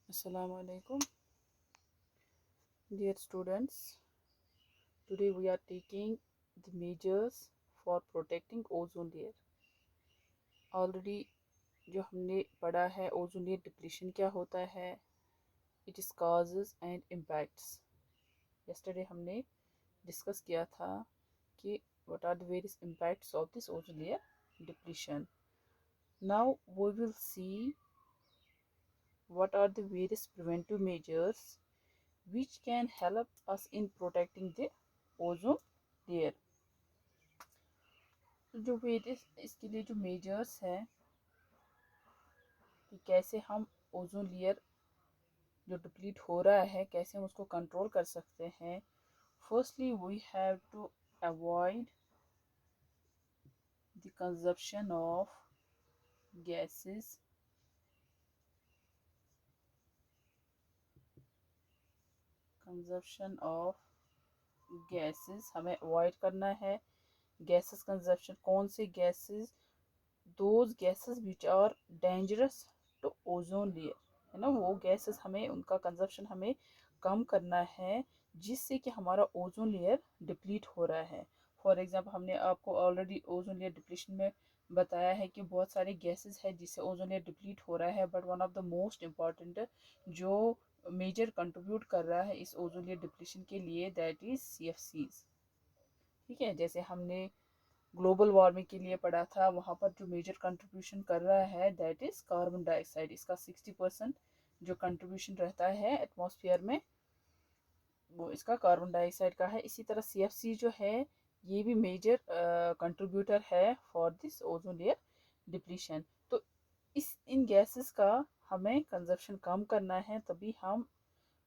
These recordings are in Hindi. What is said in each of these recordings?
Assalamu alaikum, dear students. Today we are taking the measures for protecting ozone layer. Already जो हमने पढ़ा है ओजोन लेयर डिप्लीशन क्या होता है, it is causes and impacts. Yesterday हमने डिस्कस किया था कि what are the various impacts of this ozone layer depletion. Now we will see what are the various preventive measures which can help us in protecting the ozone layer. तो जो वेरियस इसके लिए जो मेजर्स हैं कि कैसे हम ओजोन लेयर जो डिप्लीट हो रहा है कैसे हम उसको कंट्रोल कर सकते हैं. Firstly we have to avoid the consumption of gases हमें अवॉइड करना है. गैसेस कंजप्शन कौन से gases, those gases which are dangerous to ozone layer, है ना. वो गैसेस हमें उनका कंजप्शन हमें कम करना है जिससे कि हमारा ओजोन लेयर डिप्लीट हो रहा है. फॉर एग्जांपल हमने आपको ऑलरेडी ओजोन लेयर डिप्लीशन में बताया है कि बहुत सारे गैसेस है जिससे ओजोन लेयर डिप्लीट हो रहा है. But one of the most important जो मेजर कंट्रीब्यूट कर रहा है इस ओजोन लेयर डिप्लीशन के लिए, दैट इज CFCs. ठीक है, जैसे हमने ग्लोबल वार्मिंग के लिए पढ़ा था, वहाँ पर जो मेजर कंट्रीब्यूशन कर रहा है दैट इज़ कार्बन डाइऑक्साइड. इसका 60% जो कंट्रीब्यूशन रहता है एटमॉस्फेयर में वो इसका कार्बन डाइऑक्साइड का है. इसी तरह CFC जो है ये भी मेजर कंट्रीब्यूटर है for this ozone layer depletion. तो इन गैसेस का हमें कंजप्शन कम करना है, तभी हम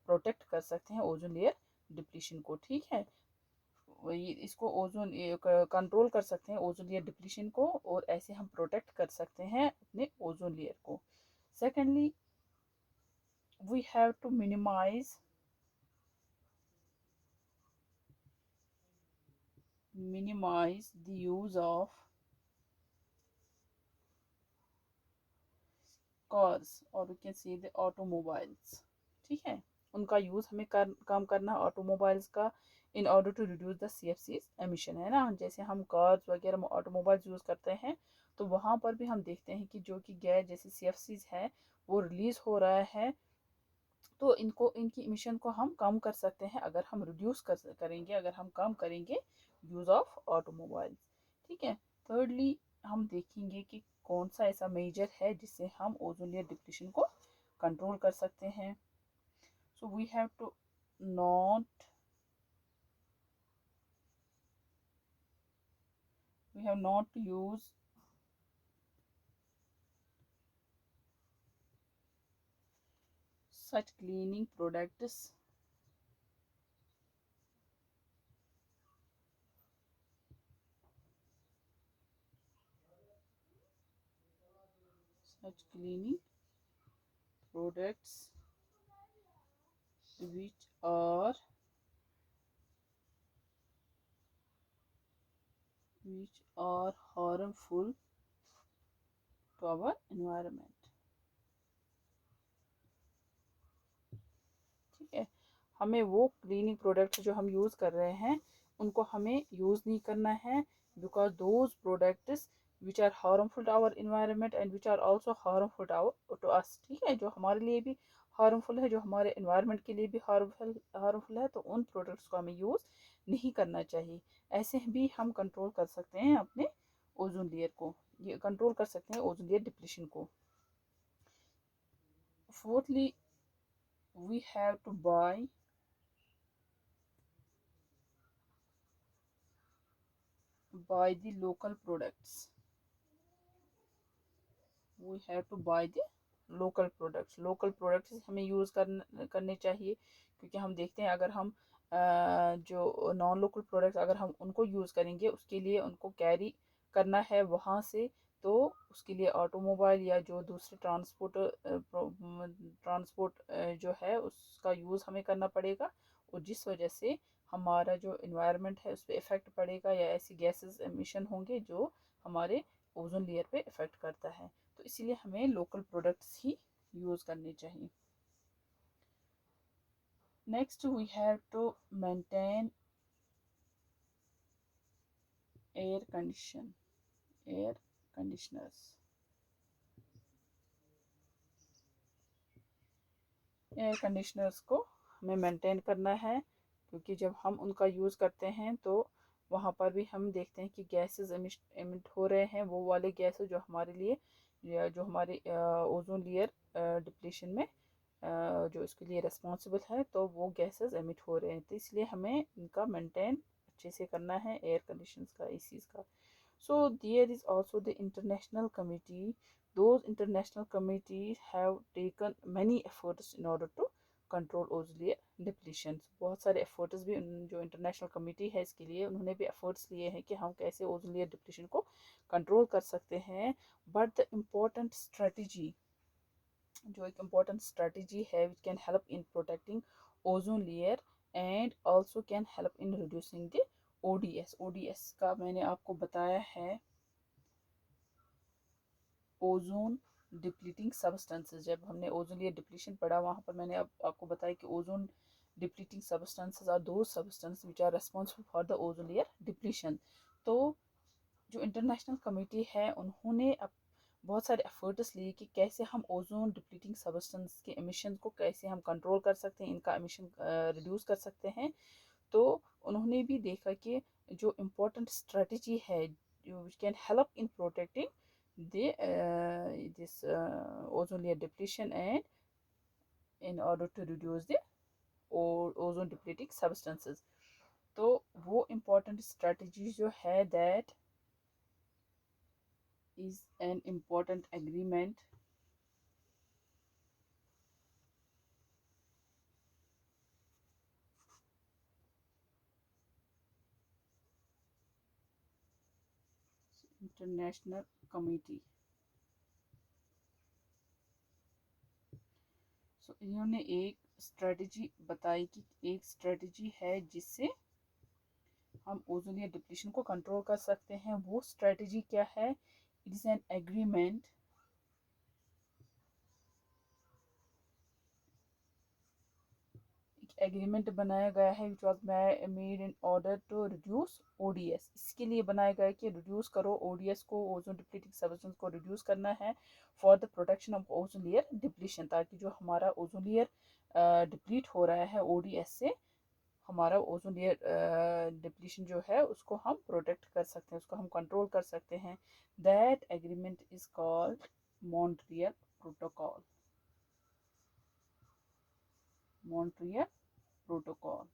प्रोटेक्ट कर सकते हैं ओजोन लेयर डिप्लीशन को. ठीक है, इसको ओजोन कंट्रोल कर सकते हैं ओजोन लेयर डिप्लीशन को, और ऐसे हम प्रोटेक्ट कर सकते हैं अपने ओजोन लेयर को. Secondly we have to minimize the use of cars or we can say the automobiles. ठीक है, उनका यूज़ हमें कम करना ऑटोमोबाइल्स का in order to reduce the CFCs emission, है ना. जैसे हम कार्स वगैरह ऑटोमोबाइल्स यूज़ करते हैं तो वहाँ पर भी हम देखते हैं कि जो कि गैस जैसे CFCs है वो रिलीज़ हो रहा है. तो इनकी इमिशन को हम कम कर सकते हैं अगर हम रिड्यूस करेंगे, अगर हम कम करेंगे यूज़ ऑफ ऑटोमोबाइल्स. ठीक है. थर्डली हम देखेंगे कि कौन सा ऐसा मेजर है जिससे हम ओजोन लेयर डिप्लीशन को कंट्रोल कर सकते हैं. So we have to not use such cleaning products such cleaning products which are harmful to our environment. ठीक है, हमें वो क्लीनिंग प्रोडक्ट्स जो हम यूज़ कर रहे हैं उनको हमें यूज़ नहीं करना है, because those products which are harmful to our environment and which are also harmful to us. ठीक है, जो हमारे लिए भी हार्मफुल है, जो हमारे इन्वायरमेंट के लिए भी हार्मफुल है, तो उन प्रोडक्ट्स को हमें यूज़ नहीं करना चाहिए. ऐसे भी हम कंट्रोल कर सकते हैं अपने ओजोन लेयर को, ये कंट्रोल कर सकते हैं ओजोन लेयर डिप्लीशन को. Fourthly we have to buy the local products. We have to buy the local products हमें यूज़ करने चाहिए, क्योंकि हम देखते हैं अगर हम जो नॉन लोकल प्रोडक्ट्स अगर हम उनको यूज़ करेंगे उसके लिए उनको कैरी करना है वहाँ से, तो उसके लिए ऑटोमोबाइल या जो दूसरे ट्रांसपोर्ट जो है उसका यूज़ हमें करना पड़ेगा, और जिस वजह से हमारा जो इन्वायरमेंट है उस पर इफ़ेक्ट पड़ेगा या ऐसी गैसेस एमिशन होंगे जो हमारे ओजोन लेयर पे इफ़ेक्ट करता है. तो इसीलिए हमें लोकल प्रोडक्ट्स ही यूज़ करने चाहिए. Next we have to maintain air conditioners. Air conditioners को हमें मेंटेन करना है, क्योंकि जब हम उनका यूज़ करते हैं तो वहाँ पर भी हम देखते हैं कि गैसेस एमिट हो रहे हैं, वो वाले गैसेस जो हमारे लिए या जो हमारे ओजोन लेयर डिप्लीशन में जो इसके लिए रिस्पॉन्सिबल है, तो वो गैसेस एमिट हो रहे हैं। तो इसलिए हमें इनका मेंटेन अच्छे से करना है, एयर कंडीशंस का, एसीज का। So there is also the international committee. Those international committees have taken many efforts in order to control ozone layer depletion. बहुत सारे एफर्ट्स भी जो इंटरनेशनल कमेटी है इसके लिए, उन्होंने भी एफर्ट्स लिए हैं कि हम कैसे ओजोन लेयर डिप्लीशन को कंट्रोल कर सकते हैं। बट द इम्पोर्टेंट स्ट्रेटजी, जो एक इम्पोर्टेंट स्ट्रेटजी है which can help in protecting ozone layer and also can help in reducing the ODS. ODS का मैंने आपको बताया है ओजोन डिप्लीटिंग सब्सटेंसेस। जब हमने ओजोन लेयर डिप्लीशन पढ़ा, वहाँ पर मैंने आपको बताया कि ओजोन डिप्लीटिंग सब्सटेंसेस आर दो substance which are responsible for the ozone layer depletion. तो जो इंटरनेशनल कमेटी है उन्होंने बहुत सारे एफर्ट्स लिए कि कैसे हम ओजोन डिप्लीटिंग सब्सटेंस के एमिशन को कैसे हम कंट्रोल कर सकते हैं, इनका एमिशन रिड्यूस कर सकते हैं। तो उन्होंने भी देखा कि जो इम्पोर्टेंट स्ट्रेटजी है which can help in protecting the this ozone layer depletion and in order to reduce the ozone depleting substances। तो वो important strategy जो है that is an important agreement international committee। so इन्होंने एक स्ट्रेटजी बताई कि एक स्ट्रेटजी है जिससे हम ओजोन लेयर डिप्लीशन को कंट्रोल कर सकते हैं। वो स्ट्रेटजी क्या है? It is an agreement agreement बनाया गया है which was made in order to reduce ODS. इसके लिए बनाया गया है कि रिड्यूस करो ओडीएस को, ओजोन डिप्लीटिंग सब्सटेंस को रिड्यूस करना है for the protection of ozone layer depletion, ताकि जो हमारा ओजोन लेयर डिप्लीट हो रहा है ओडीएस से, हमारा ओजोन लेयर डिप्लीशन जो है उसको हम प्रोटेक्ट कर सकते हैं, उसको हम कंट्रोल कर सकते हैं। That agreement is called Montreal protocol. Montreal protocol.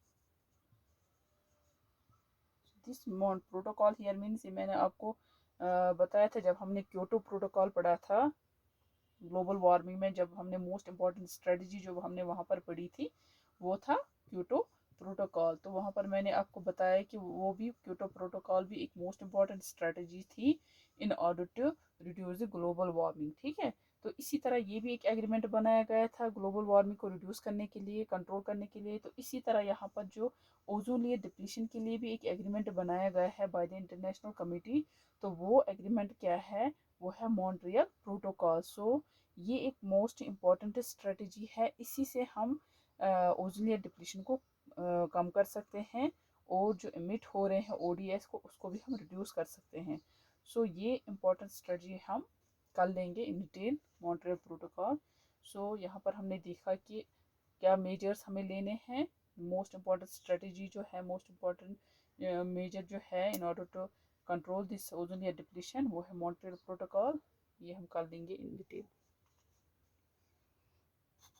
This protocol here means, ये मैंने आपको बताया था जब हमने क्योटो प्रोटोकॉल पढ़ा था ग्लोबल वार्मिंग में, जब हमने मोस्ट इम्पॉर्टेंट स्ट्रेटजी जो हमने वहाँ पर पढ़ी थी वो था क्योटो प्रोटोकॉल। तो वहाँ पर मैंने आपको बताया कि वो भी क्योटो प्रोटोकॉल भी एक मोस्ट इम्पॉर्टेंट स्ट्रेटजी थी in order to reduce the global warming. ठीक है, तो इसी तरह ये भी एक एग्रीमेंट बनाया गया था ग्लोबल वार्मिंग को रिड्यूस करने के लिए, कंट्रोल करने के लिए। तो इसी तरह यहाँ पर जो ओजोन लेयर डिप्लीशन के लिए भी एक एग्रीमेंट बनाया गया है बाय द इंटरनेशनल कमेटी। तो वो एग्रीमेंट क्या है? वो है मॉन्ट्रियल प्रोटोकॉल। सो ये एक मोस्ट इम्पॉर्टेंट स्ट्रेटजी है, इसी से हम ओजोन लेयर डिप्लीशन को कम कर सकते हैं और जो इमिट हो रहे हैं ओडीएस को, उसको भी हम रिड्यूस कर सकते हैं। सो ये इम्पॉर्टेंट स्ट्रेटजी हम कल लेंगे इन डिटेल, मॉन्ट्रियल प्रोटोकॉल। सो यहाँ पर हमने देखा कि क्या मेजर्स हमें लेने हैं। मोस्ट इम्पॉर्टेंट स्ट्रेटजी जो है, मोस्ट इम्पॉर्टेंट मेजर जो है in order to control this ozone layer depletion, वो है मॉन्ट्रियल प्रोटोकॉल। ये हम कल लेंगे इन डिटेल।